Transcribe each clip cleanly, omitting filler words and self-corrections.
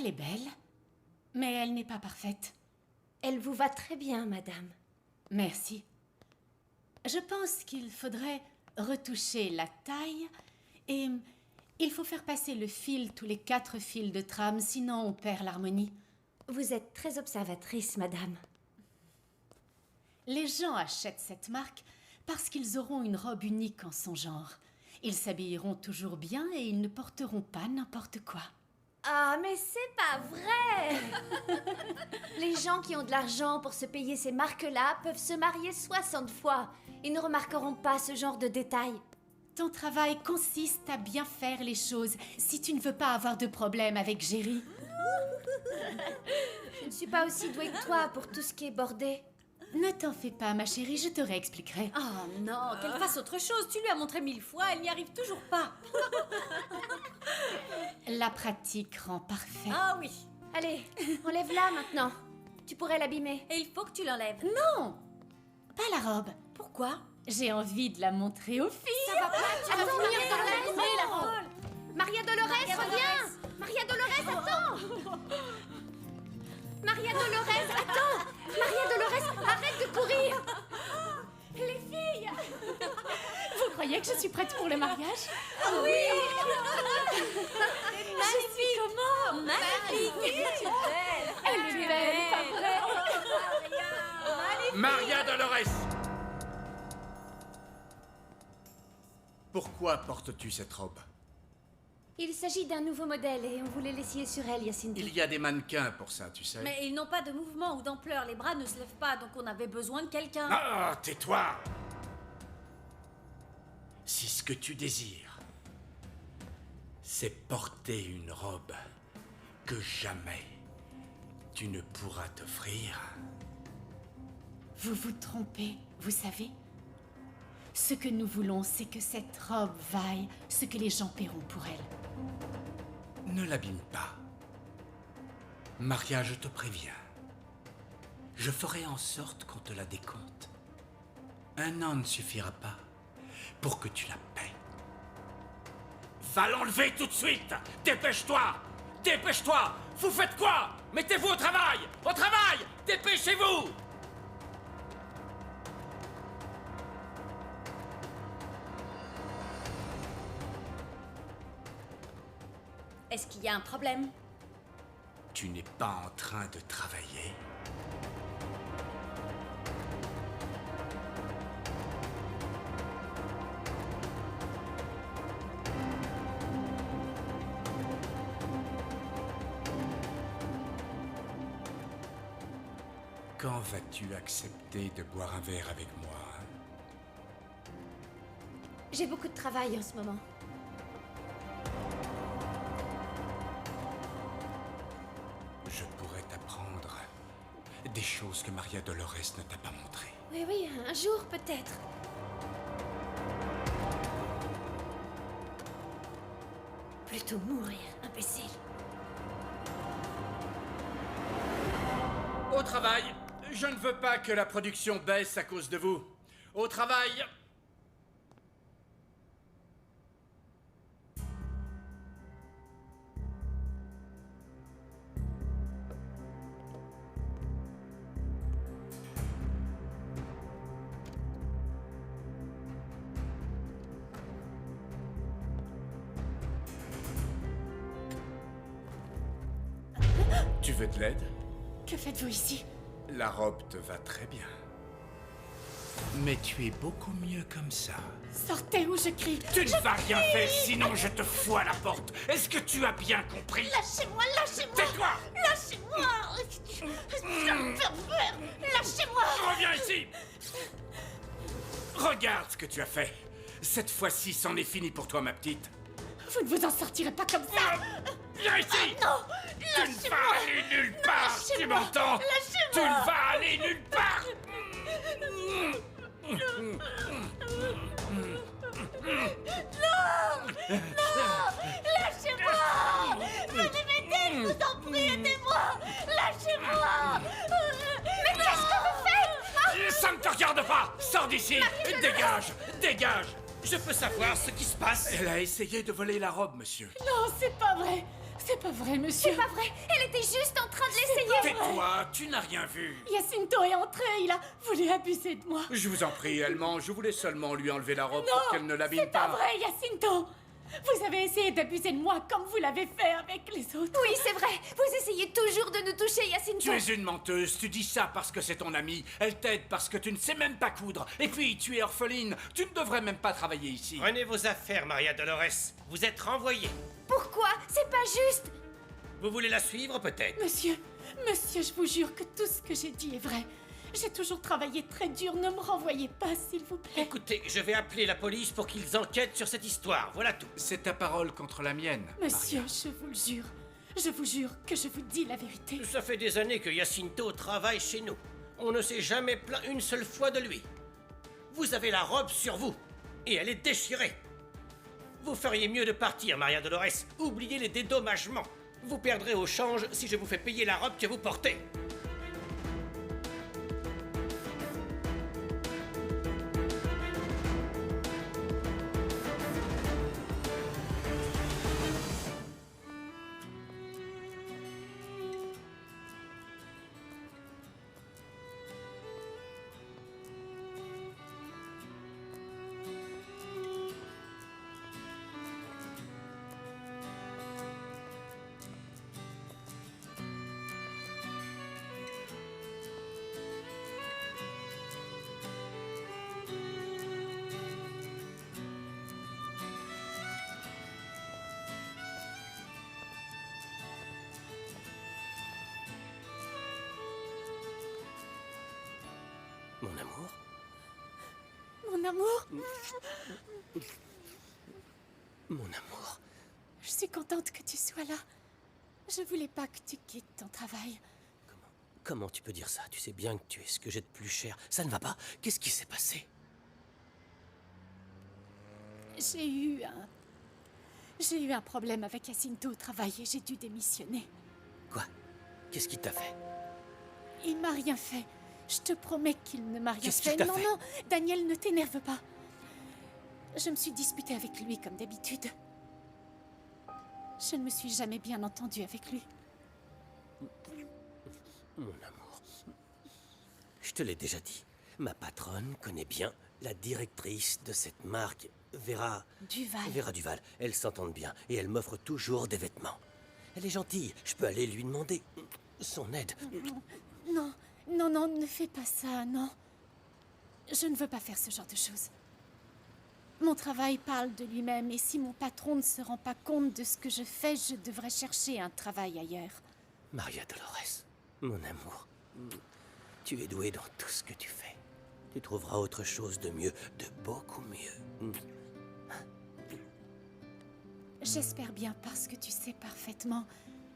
Elle est belle, mais elle n'est pas parfaite. Elle vous va très bien, madame. Merci. Je pense qu'il faudrait retoucher la taille et il faut faire passer le fil tous les 4 fils de trame, sinon on perd l'harmonie. Vous êtes très observatrice, madame. Les gens achètent cette marque parce qu'ils auront une robe unique en son genre. Ils s'habilleront toujours bien et ils ne porteront pas n'importe quoi. Ah, mais c'est pas vrai! Les gens qui ont de l'argent pour se payer ces marques-là peuvent se marier 60 fois. Ils ne remarqueront pas ce genre de détails. Ton travail consiste à bien faire les choses si tu ne veux pas avoir de problème avec Jerry. Je ne suis pas aussi douée que toi pour tout ce qui est bordé. Ne t'en fais pas, ma chérie, je te réexpliquerai. Oh non, qu'elle fasse autre chose. Tu lui as montré 1000 fois, elle n'y arrive toujours pas. La pratique rend parfait. Ah oui. Allez, enlève-la maintenant. Tu pourrais l'abîmer. Et il faut que tu l'enlèves. Non! Pas la robe. Pourquoi? J'ai envie de la montrer aux filles. Ça va pas, tu vas finir par l'abîmer, la robe. Maria Dolores, reviens! Maria Dolores, attends! Maria Dolores, attends! Maria Dolores, arrête de courir! Les filles! Vous croyez que je suis prête pour le mariage? Oui! Je suis comment? Magnifique. Tu es belle. Elle est belle, pas vrai? Maria Dolores! Pourquoi portes-tu cette robe? Il s'agit d'un nouveau modèle et on voulait l'essayer sur elle, Yacindy. Il y a des mannequins pour ça, tu sais. Mais ils n'ont pas de mouvement ou d'ampleur, les bras ne se lèvent pas, donc on avait besoin de quelqu'un. Ah, tais-toi! Si ce que tu désires, c'est porter une robe que jamais tu ne pourras t'offrir. Vous vous trompez, vous savez. Ce que nous voulons, c'est que cette robe vaille ce que les gens paieront pour elle. Ne l'abîme pas. Maria, je te préviens. Je ferai en sorte qu'on te la décompte. 1 an ne suffira pas pour que tu la paies. Va l'enlever tout de suite! Dépêche-toi! Dépêche-toi! Vous faites quoi? Mettez-vous au travail! Au travail! Dépêchez-vous! Est-ce qu'il y a un problème? Tu n'es pas en train de travailler? Quand vas-tu accepter de boire un verre avec moi, hein? J'ai beaucoup de travail en ce moment. Je pourrais t'apprendre des choses que Maria Dolores ne t'a pas montrées. Oui, oui, un jour peut-être. Plutôt mourir, imbécile. Au travail! Je ne veux pas que la production baisse à cause de vous. Au travail! Tu veux de l'aide? Que faites-vous ici? La robe te va très bien. Mais tu es beaucoup mieux comme ça. Sortez ou je crie. Tu ne vas rien faire, sinon je te fous à la porte. Est-ce que tu as bien compris? Lâchez-moi, lâchez-moi! Tais-toi! Lâchez-moi! Pervers! Lâchez-moi! Reviens ici! Regarde ce que tu as fait. Cette fois-ci, c'en est fini pour toi, ma petite. Vous ne vous en sortirez pas comme ça! Viens ici! Non! Tu ne vas aller nulle part, tu m'entends? Tu ne vas aller nulle part! Lâchez-moi! Venez m'aider, je vous en prie, aidez-moi! Lâchez-moi! Mais qu'est-ce que vous faites? Ça ne te regarde pas! Sors d'ici! Dégage! Dégage! Je peux savoir ce qui se passe? Elle a essayé de voler la robe, monsieur. Non, c'est pas vrai! C'est pas vrai, monsieur. C'est pas vrai. Elle était juste en train de l'essayer. Tais-toi, tu n'as rien vu. Jacinto est entré, il a voulu abuser de moi. Je vous en prie, Allemand, je voulais seulement lui enlever la robe pour Non, qu'elle ne l'abîme c'est pas pas. vrai, Jacinto. Vous avez essayé d'abuser de moi comme vous l'avez fait avec les autres. Oui, c'est vrai. Vous essayez toujours de nous toucher, Jacinto. Tu es une menteuse, tu dis ça parce que c'est ton amie. Elle t'aide parce que tu ne sais même pas coudre. Et puis, tu es orpheline, tu ne devrais même pas travailler ici. Prenez vos affaires, Maria Dolores. Vous êtes renvoyée. Pourquoi? C'est pas juste. Vous voulez la suivre, peut-être? Monsieur, je vous jure que tout ce que j'ai dit est vrai. J'ai toujours travaillé très dur, ne me renvoyez pas, s'il vous plaît. Écoutez, je vais appeler la police pour qu'ils enquêtent sur cette histoire, voilà tout. C'est ta parole contre la mienne. Monsieur, Maria. je vous jure que je vous dis la vérité. Ça fait des années que Jacinto travaille chez nous. On ne s'est jamais plaint une seule fois de lui. Vous avez la robe sur vous, et elle est déchirée. Vous feriez mieux de partir, Maria Dolores. Oubliez les dédommagements. Vous perdrez au change si je vous fais payer la robe que vous portez. Mon amour? Mon amour, Mon amour. je suis contente que tu sois là. Je voulais pas que tu quittes ton travail. Comment tu peux dire ça? Tu sais bien que tu es ce que j'ai de plus cher. Ça ne va pas? Qu'est-ce qui s'est passé? J'ai eu un problème avec Jacinto au travail et j'ai dû démissionner. Quoi? Qu'est-ce qui t'a fait? Il m'a rien fait. Je te promets qu'il ne m'a rien Qu'est-ce fait. qu'il t'a Non, fait? non, Daniel, ne t'énerve pas. Je me suis disputée avec lui comme d'habitude. Je ne me suis jamais bien entendue avec lui. Mon amour. Je te l'ai déjà dit. Ma patronne connaît bien la directrice de cette marque, Vera Duval. Elles s'entendent bien et elle m'offre toujours des vêtements. Elle est gentille. Je peux aller lui demander son aide. Non, non, non, ne fais pas ça, non. Je ne veux pas faire ce genre de choses. Mon travail parle de lui-même et si mon patron ne se rend pas compte de ce que je fais, je devrais chercher un travail ailleurs. Maria Dolores, mon amour, tu es douée dans tout ce que tu fais. Tu trouveras autre chose de mieux, de beaucoup mieux. J'espère bien parce que tu sais parfaitement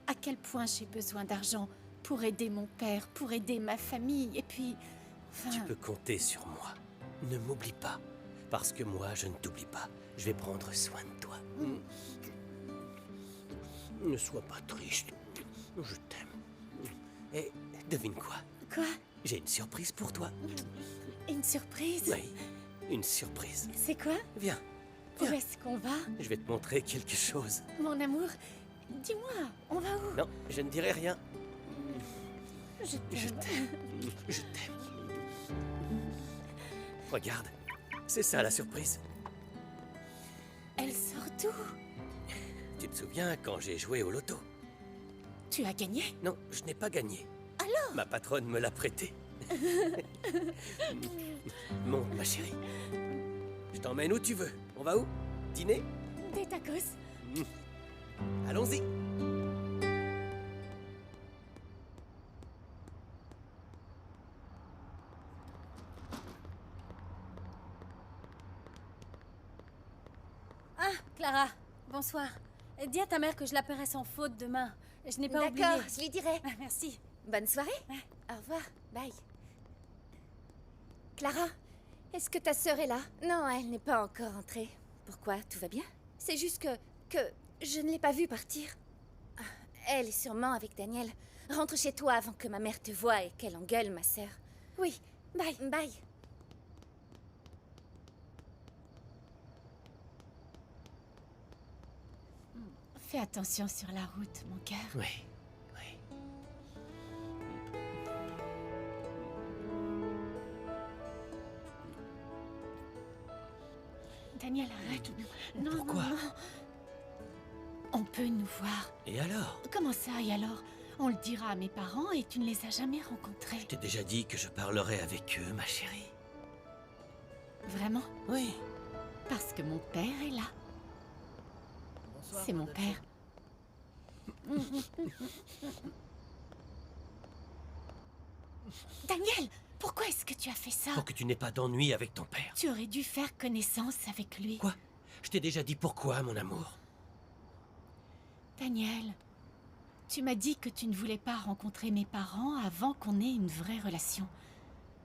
à quel point j'ai besoin d'argent pour aider mon père, pour aider ma famille et puis... enfin, Tu peux compter sur moi. Ne m'oublie pas. Parce que moi, je ne t'oublie pas. Je vais prendre soin de toi. Ne sois pas triste. Je t'aime. Et devine quoi? Quoi? J'ai une surprise pour toi. Une surprise? Oui, une surprise. C'est quoi? Viens, Où viens. est-ce qu'on va? Je vais te montrer quelque chose. Mon amour, dis-moi, on va où? Non, je ne dirai rien. Je Je t'aime. t'aime. Je t'aime. Regarde, c'est ça la surprise. Elle sort d'où? Tu te souviens quand j'ai joué au loto? Tu as gagné? Non, je n'ai pas gagné. Alors? Ma patronne me l'a prêté. Monte, ma chérie. Je t'emmène où tu veux. On va où? Dîner? Des tacos? Allons-y. Ah, Clara, bonsoir. Dis à ta mère que je l'appellerai sans faute demain. Je n'ai pas oublié. D'accord, je lui dirai. Ah, merci. Bonne soirée. Au revoir. Bye. Clara, est-ce que ta sœur est là? Non, elle n'est pas encore entrée. Pourquoi? Tout va bien? C'est juste que je ne l'ai pas vue partir. Ah, elle est sûrement avec Daniel. Rentre chez toi avant que ma mère te voie et qu'elle engueule ma sœur. Oui, bye. Bye. Fais attention sur la route, mon cœur. Oui, oui. Daniel, arrête. Non, Pourquoi? non, non. On peut nous voir. Et alors? Comment ça, et alors? On le dira à mes parents et tu ne les as jamais rencontrés. Je t'ai déjà dit que je parlerai avec eux, ma chérie. Vraiment? Oui. Parce que mon père est là. C'est mon père. Daniel, pourquoi est-ce que tu as fait ça? Pour que tu n'aies pas d'ennui avec ton père. Tu aurais dû faire connaissance avec lui. Quoi? Je t'ai déjà dit pourquoi, mon amour. Daniel, tu m'as dit que tu ne voulais pas rencontrer mes parents avant qu'on ait une vraie relation.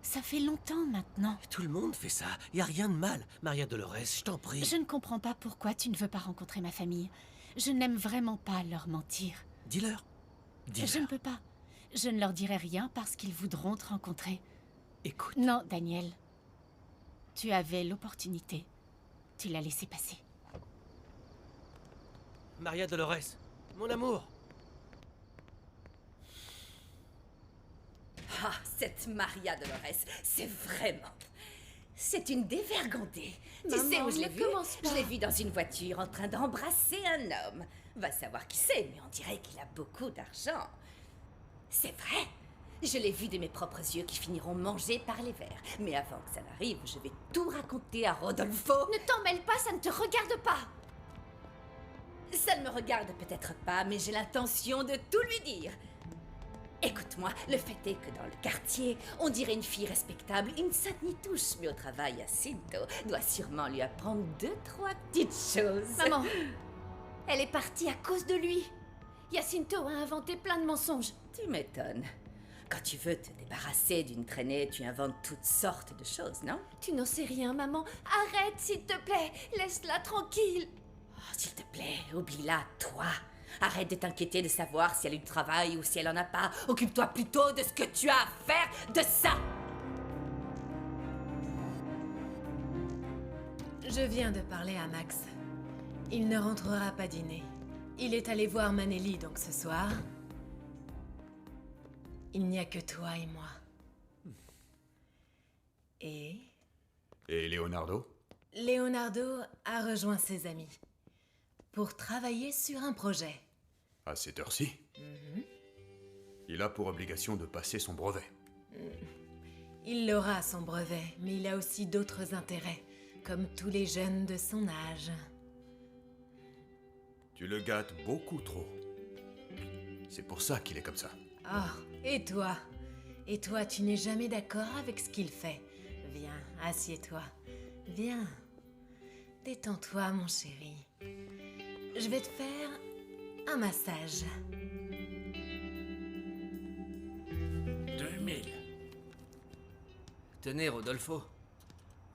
Ça fait longtemps maintenant. Tout le monde fait ça. Y a rien de mal. Maria Dolores, je t'en prie. Je ne comprends pas pourquoi tu ne veux pas rencontrer ma famille. Je n'aime vraiment pas leur mentir. Dis-leur. Dis-leur. Je ne peux pas. Je ne leur dirai rien parce qu'ils voudront te rencontrer. Écoute. Non, Daniel. Tu avais l'opportunité. Tu l'as laissé passer. Maria Dolores, mon amour. Ah, cette Maria Dolores, c'est vraiment... C'est une dévergondée. Tu sais où je l'ai vue? Je l'ai vue dans une voiture en train d'embrasser un homme. Va savoir qui c'est, mais on dirait qu'il a beaucoup d'argent. C'est vrai. Je l'ai vu de mes propres yeux qui finiront mangés par les vers. Mais avant que ça n'arrive, je vais tout raconter à Rodolfo. Ne t'en mêle pas, ça ne te regarde pas. Ça ne me regarde peut-être pas, mais j'ai l'intention de tout lui dire. Écoute-moi, le fait est que dans le quartier, on dirait une fille respectable, une sainte n'y touche, mais au travail, Jacinto doit sûrement lui apprendre 2-3 petites choses. Maman, elle est partie à cause de lui. Jacinto a inventé plein de mensonges. Tu m'étonnes. Quand tu veux te débarrasser d'une traînée, tu inventes toutes sortes de choses, non? Tu n'en sais rien, maman. Arrête, s'il te plaît. Laisse-la tranquille. Oh, s'il te plaît, oublie-la, toi. Arrête de t'inquiéter de savoir si elle a du travail ou si elle en a pas. Occupe-toi plutôt de ce que tu as à faire de ça. Je viens de parler à Max. Il ne rentrera pas dîner. Il est allé voir Manelli, donc ce soir... Il n'y a que toi et moi. Et... Et Leonardo? Leonardo a rejoint ses amis. Pour travailler sur un projet. À cette heure-ci? Il a pour obligation de passer son brevet. Il aura son brevet, mais il a aussi d'autres intérêts, comme tous les jeunes de son âge. Tu le gâtes beaucoup trop. C'est pour ça qu'il est comme ça. Oh, et toi? Et toi, tu n'es jamais d'accord avec ce qu'il fait. Viens, assieds-toi. Viens. Détends-toi, mon chéri. Je vais te faire un massage. 2000. Tenez, Rodolfo.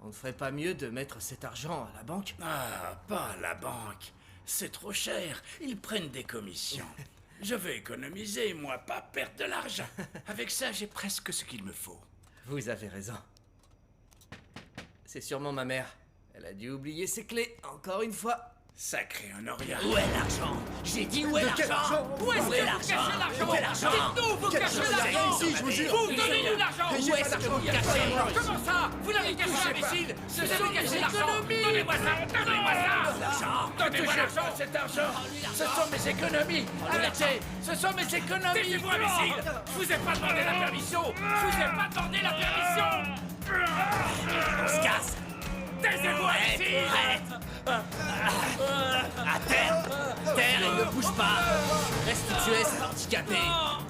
On ne ferait pas mieux de mettre cet argent à la banque? Ah, pas à la banque. C'est trop cher. Ils prennent des commissions. Je veux économiser, moi, pas perdre de l'argent. Avec ça, j'ai presque ce qu'il me faut. Vous avez raison. C'est sûrement ma mère. Elle a dû oublier ses clés, encore une fois. Sacré Honoria. Où est l'argent? J'ai dit où est l'argent? Où est l'argent? Où est l'argent? Dites-nous, vous cachez l'argent! Ici, je vous jure. Vous donnez-nous l'argent! Où est-ce que vous cachez? Comment ça? Vous l'avez caché, imbécile! Vous avez caché l'argent! Donnez-moi ça! Donnez-moi ça! L'argent! Ne touchez pas cet argent! Ce sont mes économies! Arrêtez! Ce sont mes économies! Taisez-vous, imbécile! Je vous ai pas demandé la permission! Je vous ai pas demandé la permission! On se casse! Taisez-vous, imbécile! Arrête! À terre! Terre et ne bouge pas! Reste où tu es, c'est handicapé!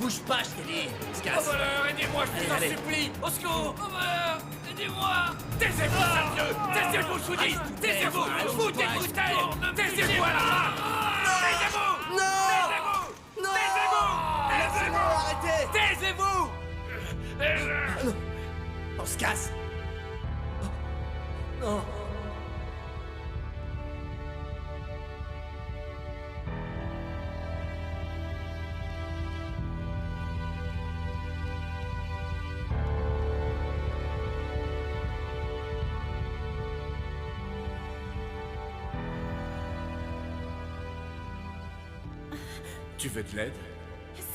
Bouge pas, je t'ai dit! On se Au casse! voleur, aidez-moi, je vous en Allez. supplie! Au secours! Au voleur, aidez-moi! Taisez-vous, sale vieux! Taisez-vous, je vous dis! Taisez-vous! Vous dégoûtez! Taisez-vous, là! Taisez-vous! Non! Taisez-vous! Arrêtez! Taisez-vous! On se casse! Non! Tu veux de l'aide?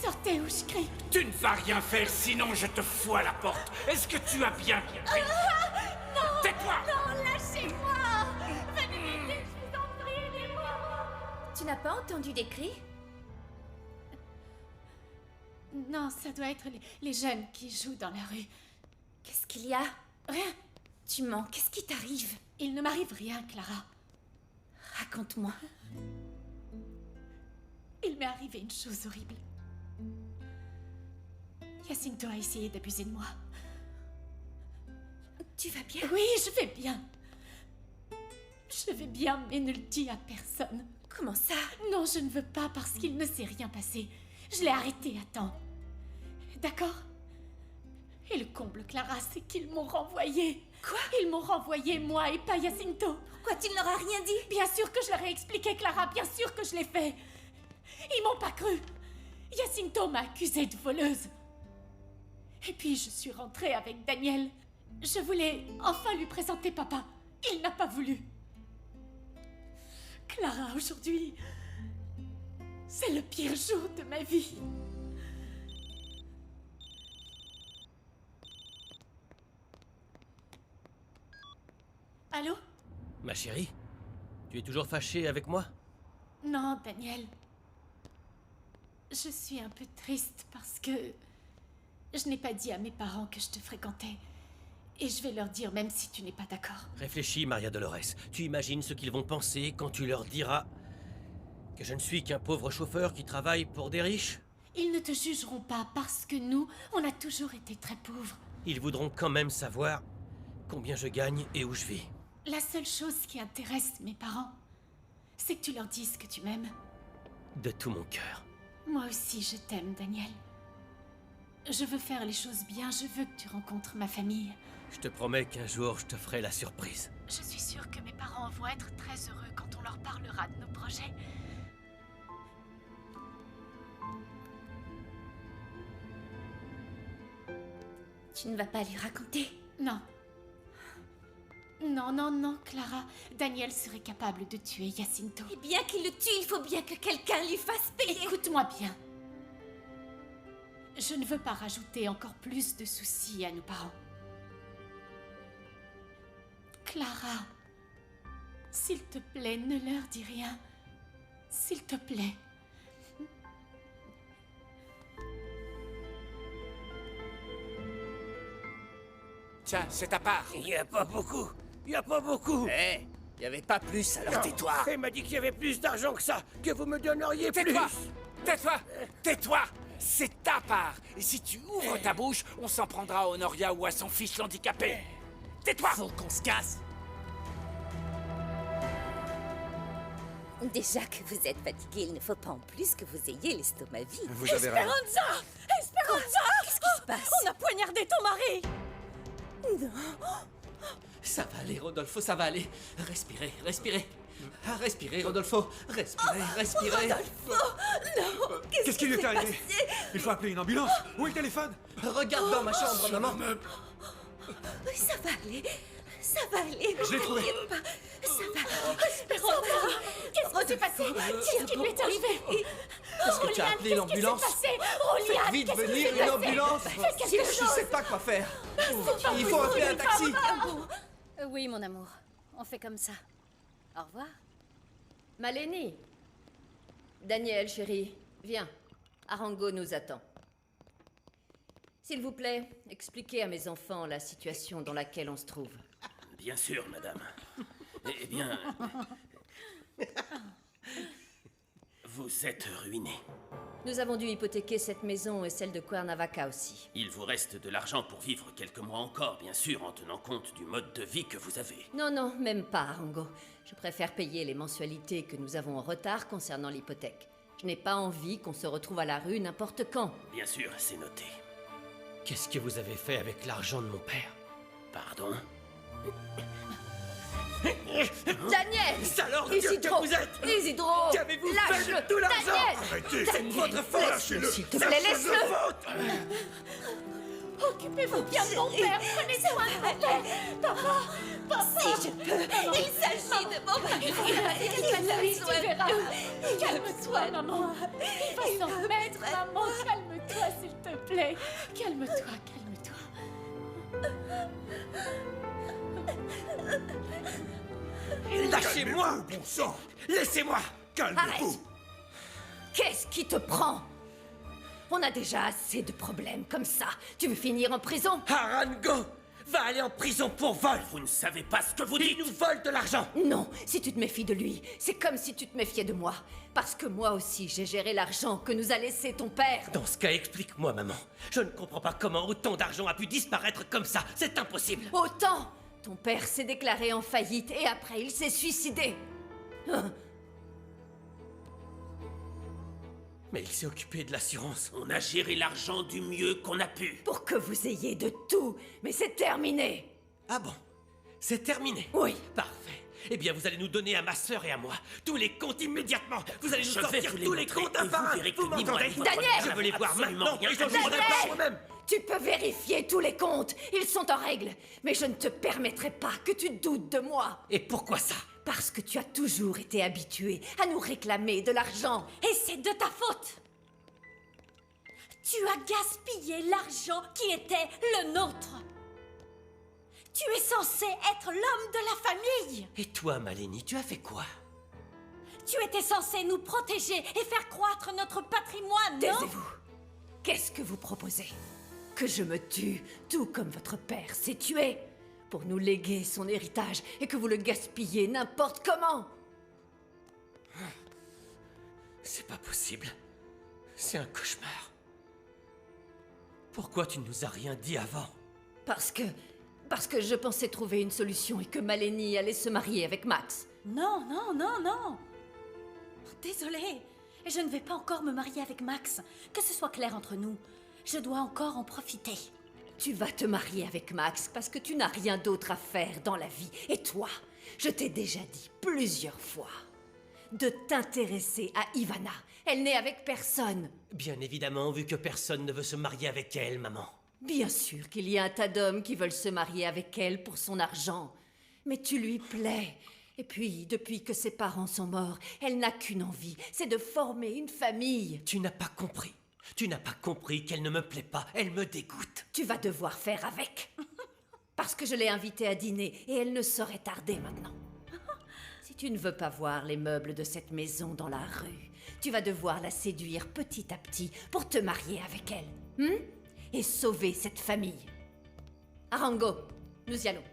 Sortez ou je crie. Tu ne vas rien faire, sinon je te fous à la porte. Est-ce que tu as bien compris? Non! Tais-toi! Non, lâchez-moi! Venez m'aider, je vous en prie, aidez-moi! Tu n'as pas entendu des cris? Non, ça doit être les jeunes qui jouent dans la rue. Qu'est-ce qu'il y a? Rien. Tu mens, qu'est-ce qui t'arrive? Il ne m'arrive rien, Clara. Raconte-moi. Il m'est arrivé une chose horrible. Jacinto a essayé d'abuser de moi. Tu vas bien? Oui, je vais bien. Je vais bien, mais ne le dis à personne. Comment ça? Non, je ne veux pas parce qu'il ne s'est rien passé. Je l'ai arrêté à temps. D'accord? Et le comble, Clara, c'est qu'ils m'ont renvoyé. Quoi? Ils m'ont renvoyé, moi et pas Jacinto. Pourquoi tu ne leur as rien dit? Bien sûr que je leur ai expliqué, Clara, bien sûr que je l'ai fait. Ils m'ont pas cru. Jacinto m'a accusée de voleuse. Et puis je suis rentrée avec Daniel. Je voulais enfin lui présenter papa. Il n'a pas voulu. Clara, aujourd'hui, c'est le pire jour de ma vie. Allô? Ma chérie, tu es toujours fâchée avec moi? Non, Daniel. Je suis un peu triste parce que je n'ai pas dit à mes parents que je te fréquentais. Et je vais leur dire même si tu n'es pas d'accord. Réfléchis, Maria Dolores. Tu imagines ce qu'ils vont penser quand tu leur diras que je ne suis qu'un pauvre chauffeur qui travaille pour des riches? Ils ne te jugeront pas parce que nous, on a toujours été très pauvres. Ils voudront quand même savoir combien je gagne et où je vis. La seule chose qui intéresse mes parents, c'est que tu leur dises que tu m'aimes. De tout mon cœur. Moi aussi, je t'aime, Daniel. Je veux faire les choses bien, je veux que tu rencontres ma famille. Je te promets qu'un jour, je te ferai la surprise. Je suis sûre que mes parents vont être très heureux quand on leur parlera de nos projets. Tu ne vas pas lui raconter? Non. Non, non, non, Clara. Daniel serait capable de tuer Jacinto. Et bien qu'il le tue, il faut bien que quelqu'un lui fasse payer. Écoute-moi bien. Je ne veux pas rajouter encore plus de soucis à nos parents. Clara, s'il te plaît, ne leur dis rien. S'il te plaît. Tiens, c'est ta part. Il n'y a pas beaucoup. Il n'y a pas beaucoup. Eh, y avait pas plus, alors tais-toi. Elle m'a dit qu'il y avait plus d'argent que ça, que vous me donneriez plus. Tais-toi. Tais-toi. Tais-toi. C'est ta part. Et si tu ouvres ta bouche, on s'en prendra à Honoria ou à son fils handicapé. Tais-toi. Faut qu'on se casse. Déjà que vous êtes fatigué, il ne faut pas en plus que vous ayez l'estomac vide. Vous avez raison. Esperanza! Esperanza! Qu'est-ce qui se passe? On a poignardé ton mari! Ça va aller, Rodolfo, ça va aller. Respirez, respirez. Respirez, Rodolfo. Respirez, respirez. Non! Qu'est-ce qui lui est arrivé? Il faut appeler une ambulance. Où est le téléphone? Regarde dans ma chambre, maman. Oui, ça va aller. Ça va aller. Je l'ai trouvé. N'oubliez pas. Ça va. Esperanza! Qu'est-ce qui s'est passé? Qu'est-ce qui lui est arrivé? Est-ce que tu as appelé l'ambulance? Qu'est-ce qui s'est passé? Roliane, Vite qu'est-ce qui venir, s'est une passé? ambulance. Fais quelque Je chose. sais pas quoi faire. pas Il faut appeler un taxi. Oui, mon amour. On fait comme ça. Au revoir. Maleni. Daniel, chérie, viens. Arango nous attend. S'il vous plaît, expliquez à mes enfants la situation dans laquelle on se trouve. Bien sûr, madame. Eh bien... Vous êtes ruiné. Nous avons dû hypothéquer cette maison et celle de Cuernavaca aussi. Il vous reste de l'argent pour vivre quelques mois encore, bien sûr, en tenant compte du mode de vie que vous avez. Non, non, même pas, Arango. Je préfère payer les mensualités que nous avons en retard concernant l'hypothèque. Je n'ai pas envie qu'on se retrouve à la rue n'importe quand. Bien sûr, c'est noté. Qu'est-ce que vous avez fait avec l'argent de mon père? Pardon? Daniel! Salope que Isidro! vous êtes! Isidro! Qu'avez-vous fait Lâche-le! de tout l'argent? Daniel! Arrêtez, C'est de votre faute! S'il te plaît, laisse-le! Occupez-vous bien de mon père. Prenez soin de mon père. Papa. Si je peux, il s'agit de mon mari. Tu verras. Calme-toi, maman. Il va s'en remettre, maman. Calme-toi, s'il te plaît. Calme-toi. Lâchez-moi! Bon sang! Laissez-moi! Arrête! Calmez-vous! Qu'est-ce qui te prend? On a déjà assez de problèmes comme ça. Tu veux finir en prison? Arango va aller en prison pour vol! Vous ne savez pas ce que vous dites! Il nous vole de l'argent! Non, si tu te méfies de lui, c'est comme si tu te méfiais de moi. Parce que moi aussi, j'ai géré l'argent que nous a laissé ton père. Dans ce cas, explique-moi, maman. Je ne comprends pas comment autant d'argent a pu disparaître comme ça. C'est impossible! Autant! Ton père s'est déclaré en faillite et après il s'est suicidé. Mais il s'est occupé de l'assurance. On a géré l'argent du mieux qu'on a pu. Pour que vous ayez de tout, mais c'est terminé. Ah bon? C'est terminé? Oui. Parfait. Eh bien, vous allez nous donner à ma sœur et à moi tous les comptes immédiatement. Vous allez nous sortir tous les comptes un par un. Vous m'entendez? Daniel! Je veux les voir maintenant. Et je ne voudrais Daniel! pas moi-même. Tu peux vérifier tous les comptes. Ils sont en règle. Mais je ne te permettrai pas que tu doutes de moi. Et pourquoi ça? Parce que tu as toujours été habitué à nous réclamer de l'argent. Et c'est de ta faute. Tu as gaspillé l'argent qui était le nôtre. Tu es censé être l'homme de la famille. Et toi, Maleni, tu as fait quoi? Tu étais censé nous protéger et faire croître notre patrimoine, non? Taisez-vous. Qu'est-ce que vous proposez? Que je me tue, tout comme votre père s'est tué, pour nous léguer son héritage et que vous le gaspillez n'importe comment? C'est pas possible. C'est un cauchemar. Pourquoi tu ne nous as rien dit avant? Parce que je pensais trouver une solution et que Maleni allait se marier avec Max. Non. Désolée, je ne vais pas encore me marier avec Max. Que ce soit clair entre nous, je dois encore en profiter. Tu vas te marier avec Max parce que tu n'as rien d'autre à faire dans la vie. Et toi, je t'ai déjà dit plusieurs fois de t'intéresser à Ivana. Elle n'est avec personne. Bien évidemment, vu que personne ne veut se marier avec elle, maman. Bien sûr qu'il y a un tas d'hommes qui veulent se marier avec elle pour son argent. Mais tu lui plais. Et puis, depuis que ses parents sont morts, elle n'a qu'une envie, c'est de former une famille. Tu n'as pas compris. Tu n'as pas compris qu'elle ne me plaît pas. Elle me dégoûte. Tu vas devoir faire avec. Parce que je l'ai invitée à dîner et elle ne saurait tarder maintenant. Si tu ne veux pas voir les meubles de cette maison dans la rue, tu vas devoir la séduire petit à petit pour te marier avec elle. Et sauver cette famille. Arango, nous y allons.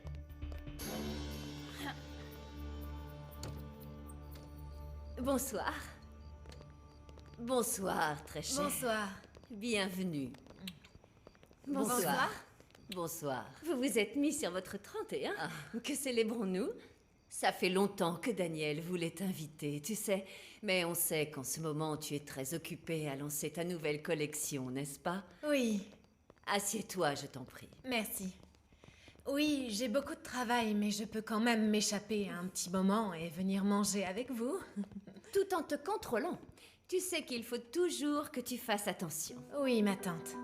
Bonsoir. Bonsoir, très cher. Bonsoir. Bienvenue. Bonsoir. Bonsoir. Vous vous êtes mis sur votre 31. Que célébrons-nous? Ça fait longtemps que Daniel voulait t'inviter, tu sais. Mais on sait qu'en ce moment, tu es très occupé à lancer ta nouvelle collection, n'est-ce pas? Oui, Assieds-toi, je t'en prie. merci. Oui, j'ai beaucoup de travail, mais je peux quand même m'échapper un petit moment et venir manger avec vous. Tout en te contrôlant. Tu sais qu'il faut toujours que tu fasses attention. Oui, ma tante.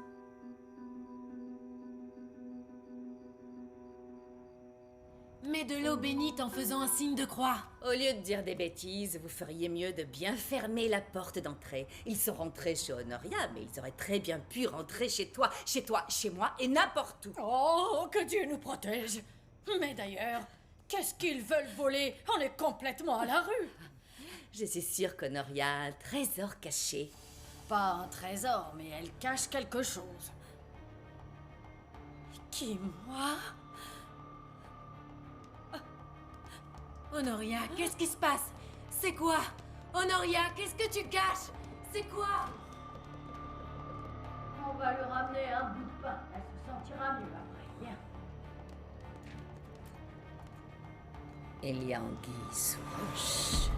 Mets de l'eau bénite en faisant un signe de croix. Au lieu de dire des bêtises, vous feriez mieux de bien fermer la porte d'entrée. Ils sont rentrés chez Honoria, mais ils auraient très bien pu rentrer chez toi, chez moi et n'importe où. Oh, que Dieu nous protège. Mais d'ailleurs, qu'est-ce qu'ils veulent voler? On est complètement à la rue. Je suis sûre qu'Honoria a un trésor caché. Pas un trésor, mais elle cache quelque chose. Qui, moi? Honoria, qu'est-ce qui se passe? C'est quoi? Honoria, qu'est-ce que tu caches? C'est quoi? On va lui ramener un bout de pain. Elle se sentira mieux après. Viens. Il y a anguille sous roche.